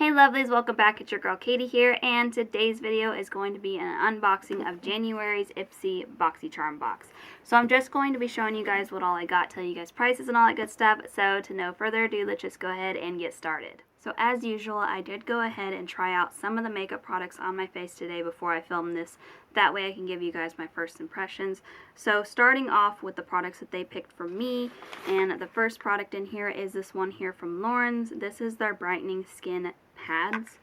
Hey lovelies, welcome back. It's your girl Katie here, and today's video is going to be an unboxing of January's Ipsy Boxycharm box. So I'm just going to be showing you guys what all I got, tell you guys prices and all that good stuff. So to no further ado, let's just go ahead and get started. So as usual, I did go ahead and try out some of the makeup products on my face today before I filmed this. That way I can give you guys my first impressions. So starting off with the products that they picked for me, and the first product in here is this one here from Lauren's. This is their brightening skin pads.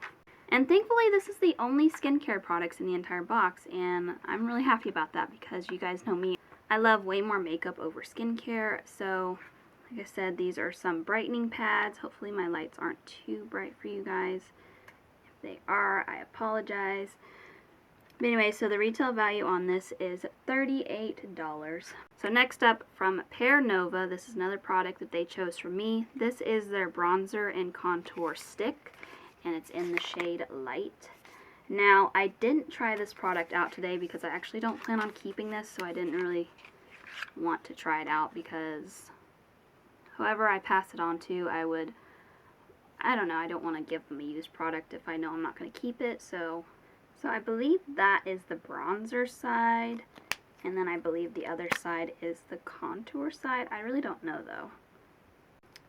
And thankfully this is the only skincare products in the entire box, and I'm really happy about that because you guys know me. I love way more makeup over skincare, so like I said, these are some brightening pads. Hopefully my lights aren't too bright for you guys. If they are, I apologize. But anyway, so the retail value on this is $38. So next up from Pear Nova, this is another product that they chose for me. This is their bronzer and contour stick, and it's in the shade Light. Now, I didn't try this product out today because I actually don't plan on keeping this, so I didn't really want to try it out because whoever I pass it on to, I don't know, I don't want to give them a used product if I know I'm not going to keep it. So I believe that is the bronzer side, and then I believe the other side is the contour side. I really don't know though.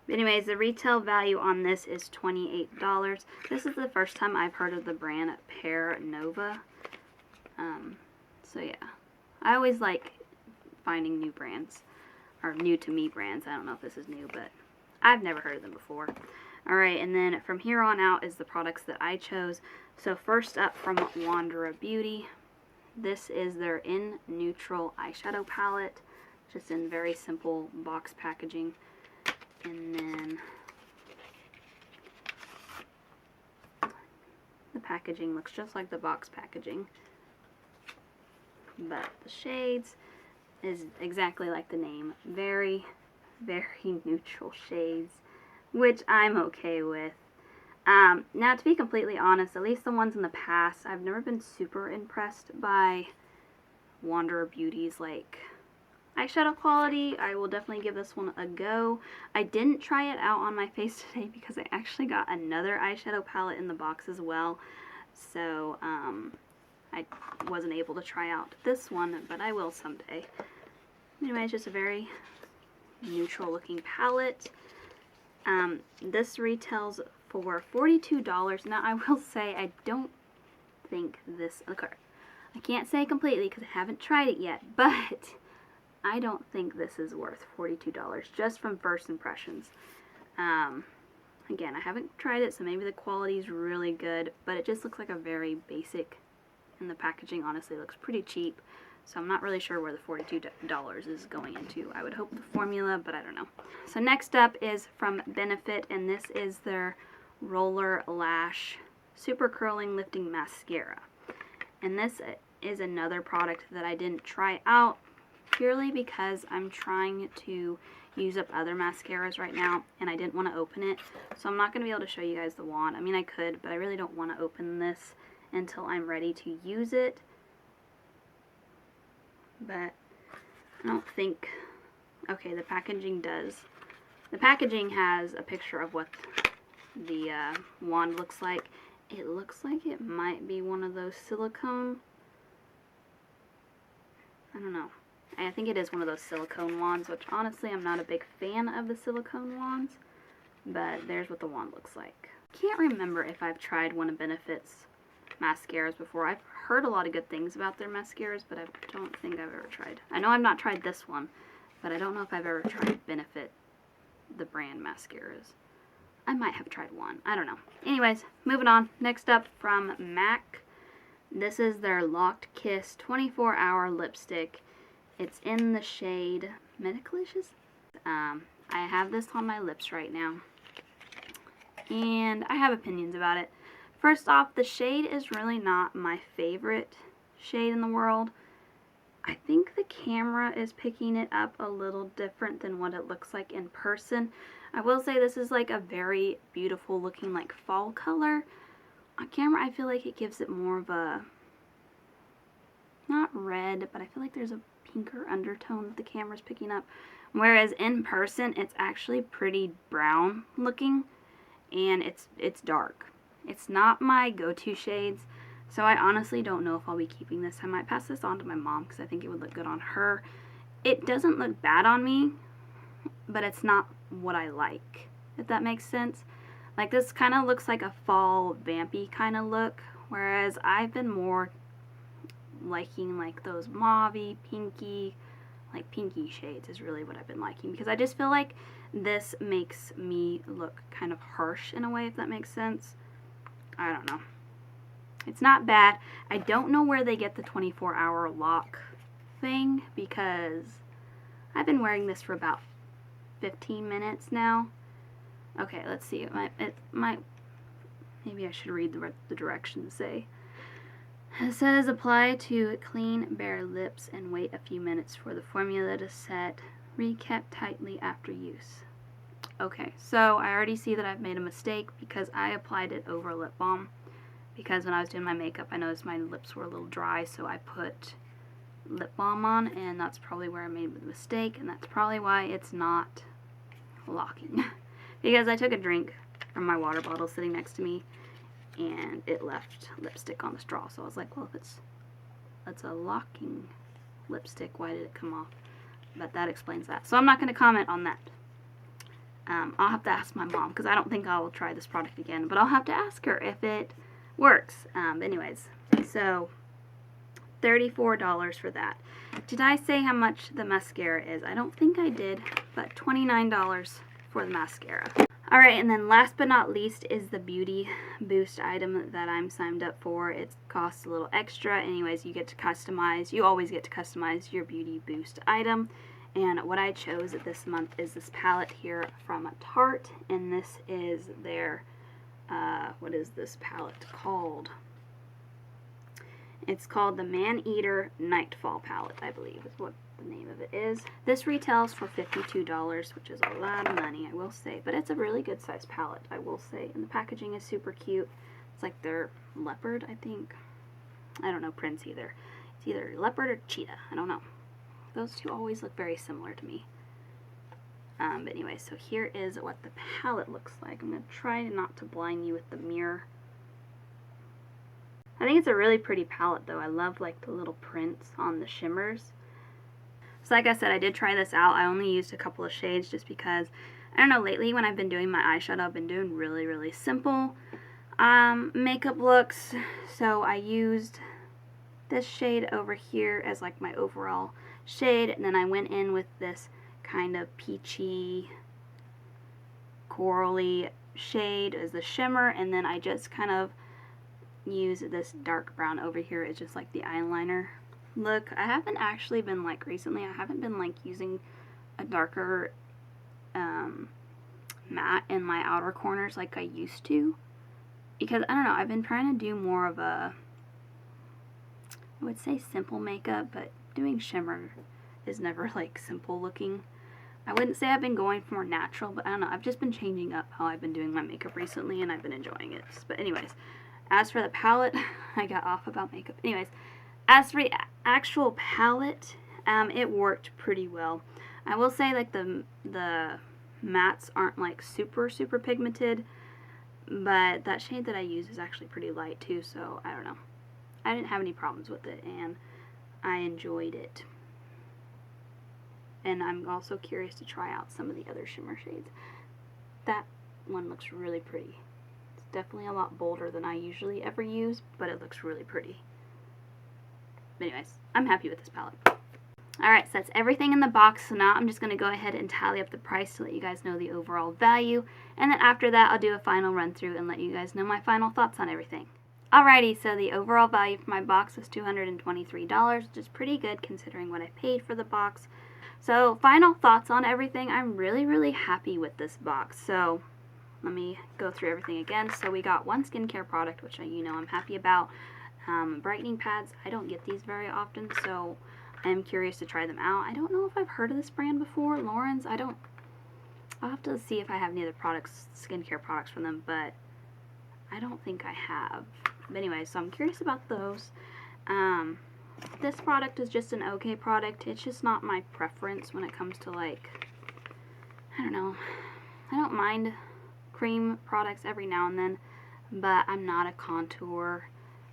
But anyways, the retail value on this is $28. This is the first time I've heard of the brand Pear Nova. So yeah, I always like finding new brands, or new to me brands. I don't know if this is new, but I've never heard of them before. Alright, and then from here on out is the products that I chose. So first up from Wanderer Beauty, this is their In Neutral eyeshadow palette, just in very simple box packaging. And then the packaging looks just like the box packaging, but the shades is exactly like the name. Very, very neutral shades, which I'm okay with. Now, to be completely honest, at least the ones in the past, I've never been super impressed by Wanderer Beauty's like eyeshadow quality. I will definitely give this one a go. I didn't try it out on my face today because I actually got another eyeshadow palette in the box as well. So, I wasn't able to try out this one, but I will someday. Anyway, it's just a very neutral looking palette. This retails for $42. Now, I will say I don't think this, okay, I can't say completely because I haven't tried it yet, but I don't think this is worth $42 just from first impressions. Again, I haven't tried it, so maybe the quality is really good, but it just looks like a very basic, and the packaging honestly looks pretty cheap, so I'm not really sure where the $42 is going into. I would hope the formula, but I don't know. So next up is from Benefit, and this is their Roller Lash Super Curling Lifting Mascara. And this is another product that I didn't try out purely because I'm trying to use up other mascaras right now, and I didn't want to open it. So I'm not going to be able to show you guys the wand. I mean, I could, but I really don't want to open this until I'm ready to use it. But I don't think, okay, the packaging does. The packaging has a picture of what the wand looks like. It looks like it might be one of those silicone, I don't know. I think it is one of those silicone wands, which honestly I'm not a big fan of the silicone wands, but there's what the wand looks like. Can't remember if I've tried one of Benefit's mascaras before. I've heard a lot of good things about their mascaras, but I don't think I've ever tried. I know I've not tried this one, but I don't know if I've ever tried Benefit, the brand mascaras. I might have tried one. I don't know. Anyways, moving on. Next up from MAC. This is their Locked Kiss 24-hour lipstick. It's in the shade Medicalicious. I have this on my lips right now, and I have opinions about it. First off, the shade is really not my favorite shade in the world. I think the camera is picking it up a little different than what it looks like in person. I will say this is like a very beautiful looking like fall color. On camera, I feel like it gives it more of a, not red, but I feel like there's a pinker undertone that the camera's picking up. Whereas in person, it's actually pretty brown looking, and it's dark. It's not my go-to shades, so I honestly don't know if I'll be keeping this. I might pass this on to my mom because I think it would look good on her. It doesn't look bad on me, but it's not what I like, if that makes sense. Like, this kind of looks like a fall vampy kind of look, whereas I've been more liking like those mauvey, pinky, like pinky shades is really what I've been liking, because I just feel like this makes me look kind of harsh in a way, if that makes sense. I don't know. It's not bad. I don't know where they get the 24-hour lock thing, because I've been wearing this for about 15 minutes now. Okay, let's see. It might maybe I should read the directions say. It says apply to clean bare lips and wait a few minutes for the formula to set. Recap tightly after use. Okay, so I already see that I've made a mistake because I applied it over lip balm, because when I was doing my makeup I noticed my lips were a little dry, so I put lip balm on, and that's probably where I made the mistake, and that's probably why it's not locking. Because I took a drink from my water bottle sitting next to me and it left lipstick on the straw, so I was like, well, if it's a locking lipstick, why did it come off? But that explains that. So I'm not going to comment on that. I'll have to ask my mom, because I don't think I will try this product again, but I'll have to ask her if it works. Anyways, so $34 for that. Did I say how much the mascara is? I don't think I did, but $29 for the mascara. Alright, and then last but not least is the Beauty Boost item that I'm signed up for. It costs a little extra. Anyways, you always get to customize your Beauty Boost item. And what I chose this month is this palette here from Tarte, and this is their, what is this palette called? It's called the Man-Eater Nightfall palette, I believe is what the name of it is. This retails for $52, which is a lot of money, I will say, but it's a really good size palette, I will say, and the packaging is super cute. It's like their leopard, I think. I don't know prints either. It's either leopard or cheetah, I don't know. Those two always look very similar to me. But anyway, so here is what the palette looks like. I'm going to try not to blind you with the mirror. I think it's a really pretty palette though. I love like the little prints on the shimmers. So like I said, I did try this out. I only used a couple of shades just because, I don't know, lately when I've been doing my eyeshadow, I've been doing really, really simple makeup looks. So I used this shade over here as like my overall shade, and then I went in with this kind of peachy, corally shade as the shimmer, and then I just kind of use this dark brown over here. It's just like the eyeliner look. I haven't actually been like recently, I haven't been like using a darker matte in my outer corners like I used to, because I don't know, I've been trying to do more of a, I would say simple makeup, but doing shimmer is never like simple looking. I wouldn't say I've been going for more natural, but I don't know, I've just been changing up how I've been doing my makeup recently, and I've been enjoying it. But anyways, as for the palette, I got off about makeup. Anyways, as for the actual palette, it worked pretty well. I will say like the mattes aren't like super pigmented, but that shade that I use is actually pretty light too, so I don't know. I didn't have any problems with it, and I enjoyed it. And I'm also curious to try out some of the other shimmer shades. That one looks really pretty. It's definitely a lot bolder than I usually ever use, but it looks really pretty. But anyways, I'm happy with this palette. Alright, so that's everything in the box. So now I'm just going to go ahead and tally up the price to let you guys know the overall value. And then after that, I'll do a final run through and let you guys know my final thoughts on everything. Alrighty, so the overall value for my box was $223, which is pretty good considering what I paid for the box. So final thoughts on everything. I'm really happy with this box. So let me go through everything again. So we got one skincare product, which I'm happy about. Brightening pads, I don't get these very often, so I am curious to try them out. I don't know if I've heard of this brand before, Lauren's. I'll have to see if I have any other skincare products from them, but I don't think I have. But anyway, so I'm curious about those. This product is just an okay product. It's just not my preference when it comes to, like, I don't know. I don't mind cream products every now and then. but I'm not a contour.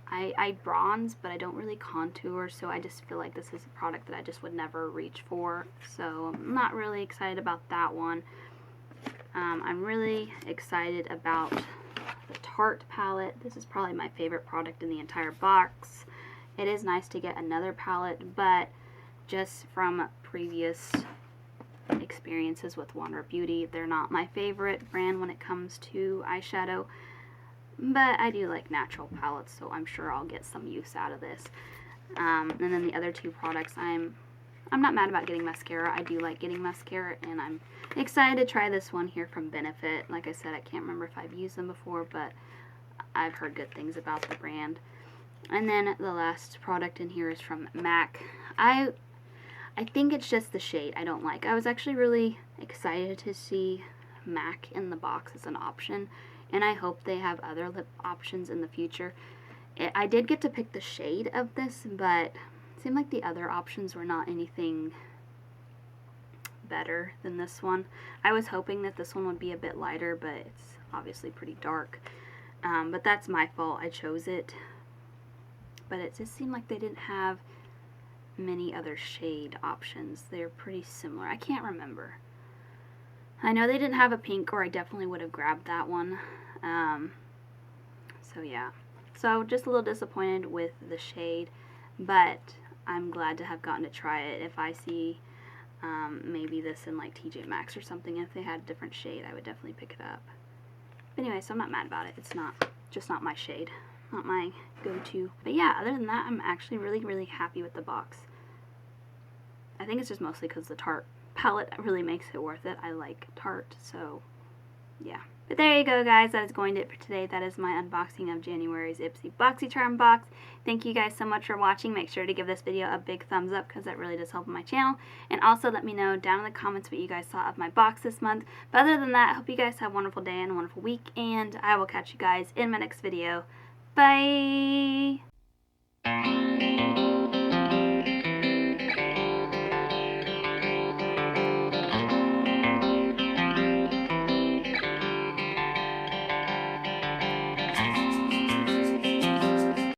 I bronze, but I don't really contour, so I just feel like this is a product that I just would never reach for. So I'm not really excited about that one. I'm really excited about the Tarte palette. This is probably my favorite product in the entire box. It is nice to get another palette, but just from previous experiences with Wander Beauty, they're not my favorite brand when it comes to eyeshadow. But I do like natural palettes, so I'm sure I'll get some use out of this. And then the other two products, I'm not mad about getting mascara. I do like getting mascara, and I'm excited to try this one here from Benefit. Like I said, I can't remember if I've used them before, but I've heard good things about the brand. And then the last product in here is from MAC. I think it's just the shade I don't like. I was actually really excited to see MAC in the box as an option, and I hope they have other lip options in the future. I did get to pick the shade of this, but it seemed like the other options were not anything better than this one. I was hoping that this one would be a bit lighter, but it's obviously pretty dark. But that's my fault. I chose it. But it just seemed like they didn't have many other shade options. They're pretty similar. I can't remember. I know they didn't have a pink, or I definitely would have grabbed that one. So yeah. So just a little disappointed with the shade, but I'm glad to have gotten to try it. If I see maybe this in like TJ Maxx or something, if they had a different shade, I would definitely pick it up. But anyway, so I'm not mad about it. It's just not my shade. Not my go-to. But yeah, other than that, I'm actually really, really happy with the box. I think it's just mostly because the Tarte palette really makes it worth it. I like Tarte, so yeah. But there you go, guys. That is going to it for today. That is my unboxing of January's Ipsy Boxycharm box. Thank you guys so much for watching. Make sure to give this video a big thumbs up because that really does help my channel. And also let me know down in the comments what you guys thought of my box this month. But other than that, I hope you guys have a wonderful day and a wonderful week. And I will catch you guys in my next video. Bye!